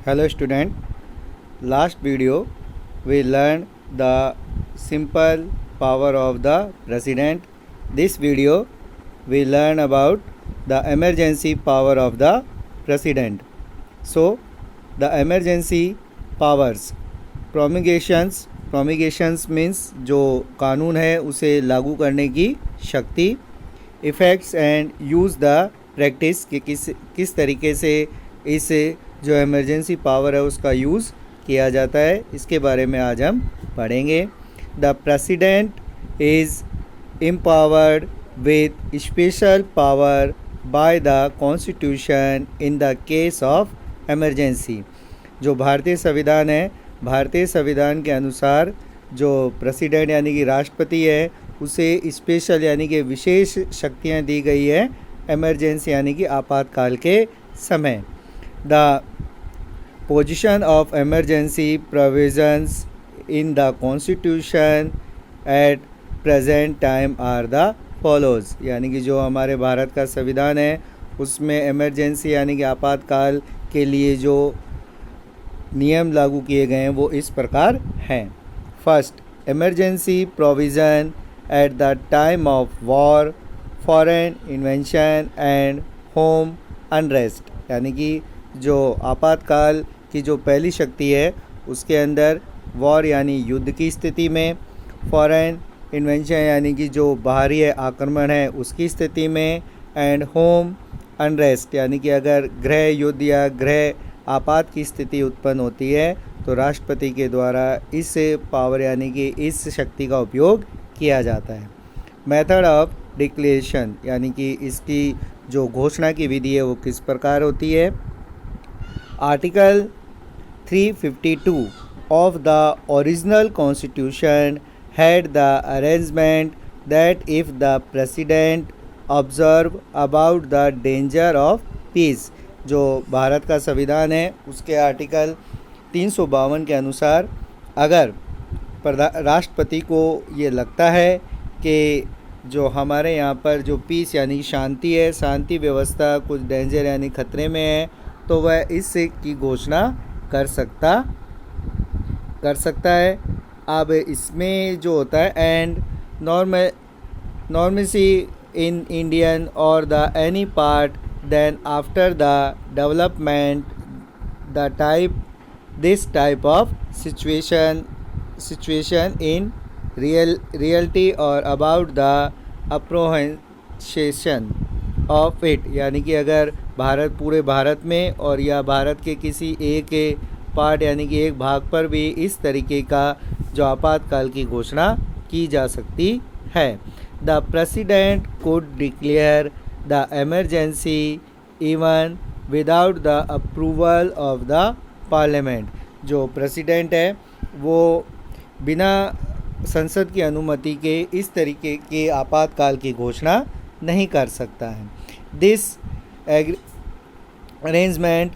Hello student, last video we learned the simple power of the president. This video we learn about the emergency power of the president. So the emergency powers, promulgations means जो कानून है उसे लागू करने की शक्ति, effects and use the practice कि किस तरीके से इस जो इमरजेंसी पावर है उसका यूज़ किया जाता है, इसके बारे में आज हम पढ़ेंगे। The president is empowered with special power by the constitution in the case of emergency. जो भारतीय संविधान है, भारतीय संविधान के अनुसार जो प्रेसिडेंट यानी कि राष्ट्रपति है उसे स्पेशल यानी कि विशेष शक्तियाँ दी गई है इमरजेंसी यानी कि आपातकाल के समय। The position of emergency provisions in the constitution at present time are the follows. यानी कि जो हमारे भारत का संविधान है उसमें इमरजेंसी यानी कि आपातकाल के लिए जो नियम लागू किए गए हैं वो इस प्रकार हैं। First, emergency provision at the time of war, foreign invention and home unrest. यानी कि जो आपातकाल की जो पहली शक्ति है उसके अंदर वॉर यानी युद्ध की स्थिति में, फॉरेन इन्वेंशन यानी कि जो बाहरी आक्रमण है उसकी स्थिति में, एंड होम अनरेस्ट यानी कि अगर गृह युद्ध या गृह आपात की स्थिति उत्पन्न होती है तो राष्ट्रपति के द्वारा इस पावर यानी कि इस शक्ति का उपयोग किया जाता है। मेथड ऑफ डिक्लेरेशन यानी कि इसकी जो घोषणा की विधि है वो किस प्रकार होती है। Article 352 of the original constitution had the arrangement that if the president observe about the danger of peace, जो भारत का संविधान है उसके आर्टिकल 352 के अनुसार अगर राष्ट्रपति को ये लगता है कि जो हमारे यहाँ पर जो पीस यानी शांति है, शांति व्यवस्था कुछ डेंजर यानी खतरे में है, तो वह इससे की घोषणा कर सकता है। अब इसमें जो होता है एंड नॉर्मेसी इन इंडियन और the any part then after the development the this type of situation in reality और about the apprehension of it. यानी कि अगर पूरे भारत में और या भारत के किसी एक पार्ट यानी कि एक भाग पर भी इस तरीके का जो आपातकाल की घोषणा की जा सकती है। The president could declare the emergency even without the approval of the parliament. जो प्रेसिडेंट है वो बिना संसद की अनुमति के इस तरीके के आपातकाल की घोषणा नहीं कर सकता है। This arrangement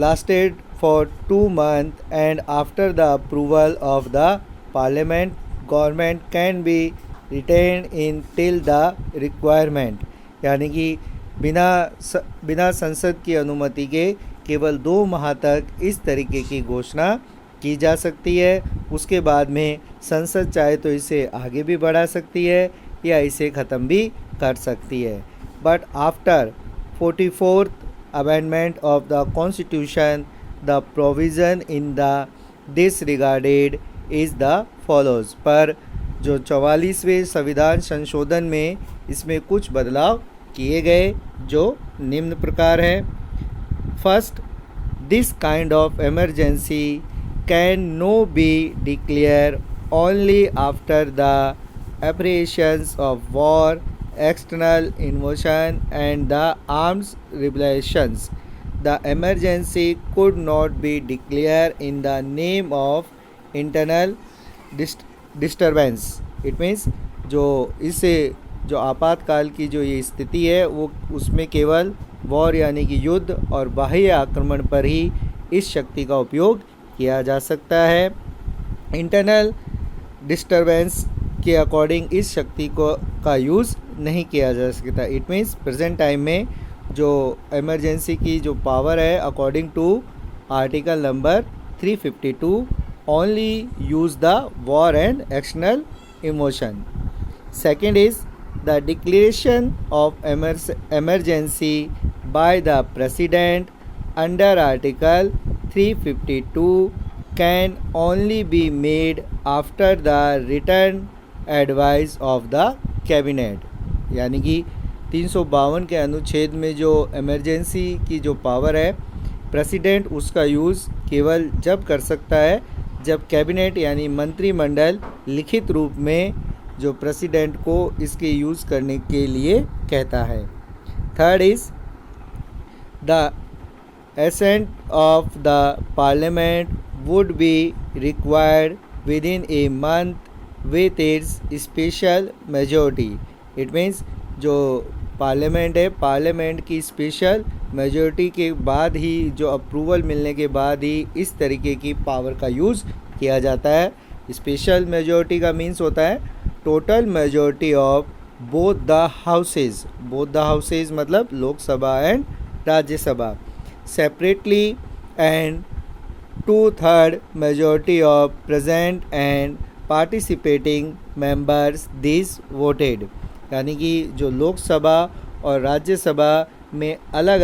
lasted for 2 months and after the approval of the parliament, government can be retained in till the requirement। यानी कि बिना संसद की अनुमति के केवल 2 माह तक इस तरीके की घोषणा की जा सकती है। उसके बाद में संसद चाहे तो इसे आगे भी बढ़ा सकती है या इसे ख़त्म भी कर सकती है। But after 44th amendment of the constitution the provision in the disregarded is the follows। पर जो 44वें संविधान संशोधन में इसमें कुछ बदलाव किए गए जो निम्न प्रकार है। First, this kind of emergency can no be declare only after the apprehensions of war, external invasion and the arms rebellions. The emergency could not be declared in the name of internal disturbance। It means जो इससे जो आपातकाल की जो ये स्थिति है वो उसमें केवल वॉर यानी कि युद्ध और बाह्य आक्रमण पर ही इस शक्ति का उपयोग किया जा सकता है। इंटरनल डिस्टर्बेंस के अकॉर्डिंग इस शक्ति का यूज़ नहीं किया जा सकता। इट मीन्स प्रेजेंट टाइम में जो इमरजेंसी की जो पावर है according to article number 352 only use the war and external emotion. Second is the declaration of emergency by the president under article 352 can only be made after the written advice of the cabinet. यानी कि 352 के अनुच्छेद में जो emergency की जो power है, president उसका यूज़ केवल जब कर सकता है जब कैबिनेट यानी मंत्रिमंडल लिखित रूप में जो प्रेसिडेंट को इसके यूज़ करने के लिए कहता है. Third is the assent of the parliament would be required within a month with its special majority. It means जो पार्लियामेंट है, पार्लियामेंट की स्पेशल मेजॉरिटी के बाद ही, जो अप्रूवल मिलने के बाद ही इस तरीके की पावर का यूज़ किया जाता है. स्पेशल मेजॉरिटी का मीन्स होता है total majority of both the houses. Both the houses मतलब Lok Sabha and Rajya Sabha separately and 2/3 majority of present and participating members this voted. यानी कि जो लोकसभा और राज्यसभा में अलग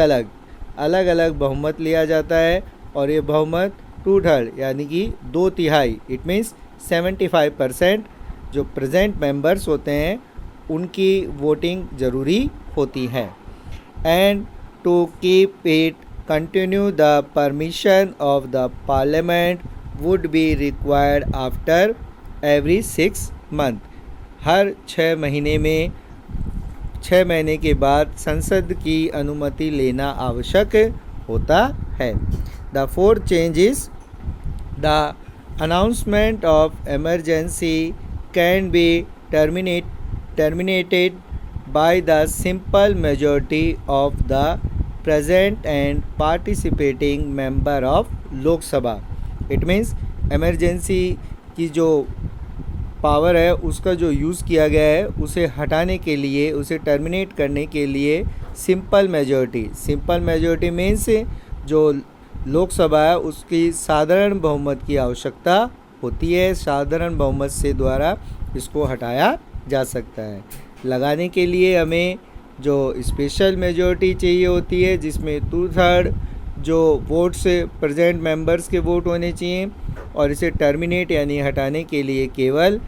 अलग बहुमत लिया जाता है और ये बहुमत 2/3 यानी कि 2/3 इट मीन्स 75% जो प्रेजेंट मेंबर्स होते हैं उनकी वोटिंग ज़रूरी होती है. And to keep it continue the permission of the parliament would be required after every 6 month. हर 6 महीने में 6 महीने के बाद संसद की अनुमति लेना आवश्यक होता है. The fourth change is the announcement of emergency can be terminated by the simple majority of the present and participating member of Lok Sabha. It means emergency की जो पावर है उसका जो यूज़ किया गया है उसे हटाने के लिए, उसे टर्मिनेट करने के लिए सिंपल मेजॉरिटी मीन्स जो लोकसभा है उसकी साधारण बहुमत की आवश्यकता होती है. साधारण बहुमत से द्वारा इसको हटाया जा सकता है. लगाने के लिए हमें जो स्पेशल मेजॉरिटी चाहिए होती है जिसमें 2/3 जो वोट्स प्रेजेंट मेंबर्स के वोट होने चाहिए और इसे टर्मिनेट यानी हटाने के लिए केवल